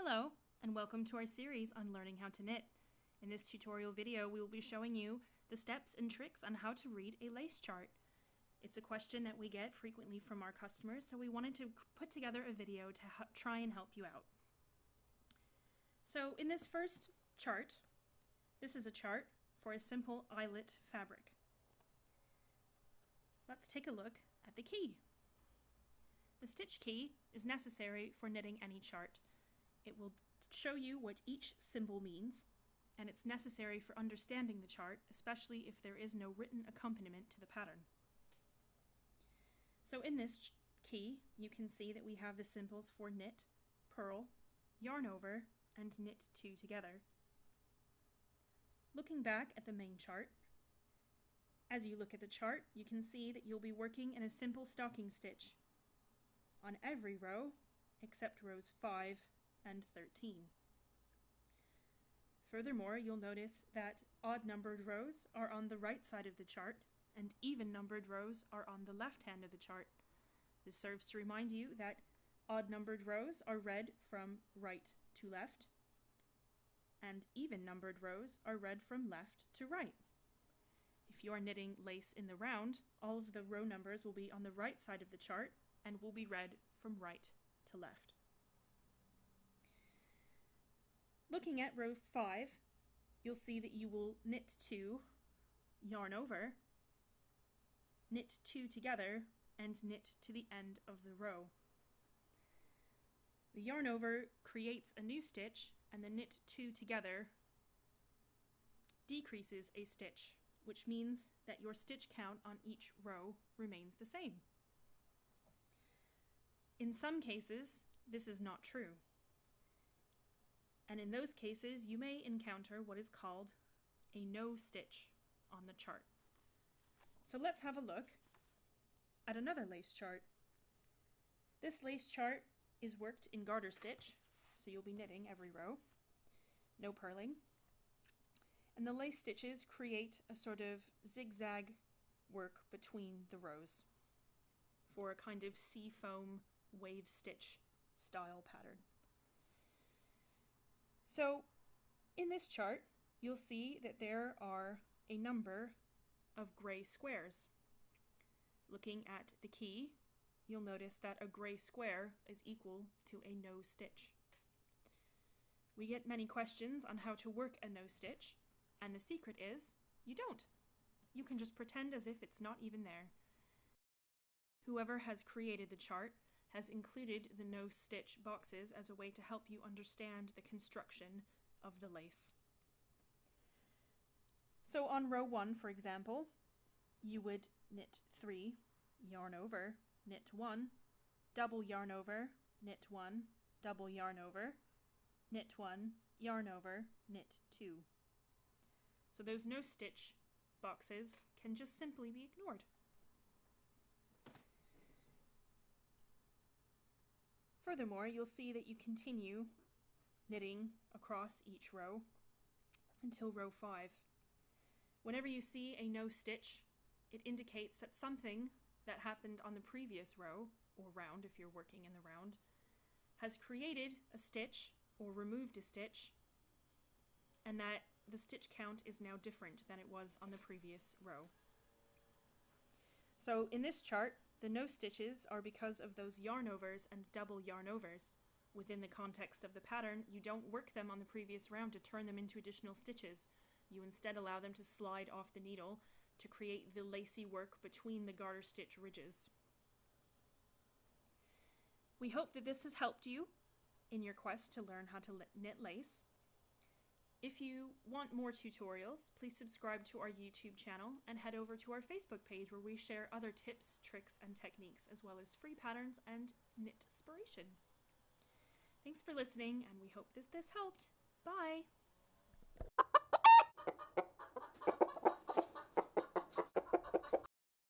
Hello, and welcome to our series on learning how to knit. In this tutorial video, we will be showing you the steps and tricks on how to read a lace chart. It's a question that we get frequently from our customers, so we wanted to put together a video to try and help you out. So in this first chart, this is a chart for a simple eyelet fabric. Let's take a look at the key. The stitch key is necessary for knitting any chart. It will show you what each symbol means, and it's necessary for understanding the chart, especially if there is no written accompaniment to the pattern. So in this key, you can see that we have the symbols for knit, purl, yarn over, and knit two together. Looking back at the main chart, as you look at the chart, you can see that you'll be working in a simple stocking stitch on every row except rows 5 and 13. Furthermore, you'll notice that odd-numbered rows are on the right side of the chart and even-numbered rows are on the left hand of the chart. This serves to remind you that odd-numbered rows are read from right to left and even-numbered rows are read from left to right. If you are knitting lace in the round, all of the row numbers will be on the right side of the chart and will be read from right to left. Looking at row 5, you'll see that you will knit 2, yarn over, knit 2 together, and knit to the end of the row. The yarn over creates a new stitch, and the knit 2 together decreases a stitch, which means that your stitch count on each row remains the same. In some cases, this is not true. And in those cases, you may encounter what is called a no stitch on the chart. So let's have a look at another lace chart. This lace chart is worked in garter stitch, so you'll be knitting every row, no purling. And the lace stitches create a sort of zigzag work between the rows for a kind of seafoam wave stitch style pattern. So in this chart, you'll see that there are a number of gray squares. Looking at the key, you'll notice that a gray square is equal to a no stitch. We get many questions on how to work a no stitch, and the secret is you don't. You can just pretend as if it's not even there. Whoever has created the chart has included the no stitch boxes as a way to help you understand the construction of the lace. So on row 1, for example, you would knit 3, yarn over, knit 1, double yarn over, knit 1, double yarn over, knit 1, yarn over, knit 2. So those no stitch boxes can just simply be ignored. Furthermore, you'll see that you continue knitting across each row until row 5. Whenever you see a no stitch, it indicates that something that happened on the previous row, or round if you're working in the round, has created a stitch or removed a stitch, and that the stitch count is now different than it was on the previous row. So in this chart, the no stitches are because of those yarn overs and double yarn overs. Within the context of the pattern, you don't work them on the previous round to turn them into additional stitches. You instead allow them to slide off the needle to create the lacy work between the garter stitch ridges. We hope that this has helped you in your quest to learn how to knit lace. If you want more tutorials, please subscribe to our YouTube channel and head over to our Facebook page where we share other tips, tricks, and techniques, as well as free patterns and knit-spiration. Thanks for listening, and we hope that this helped. Bye!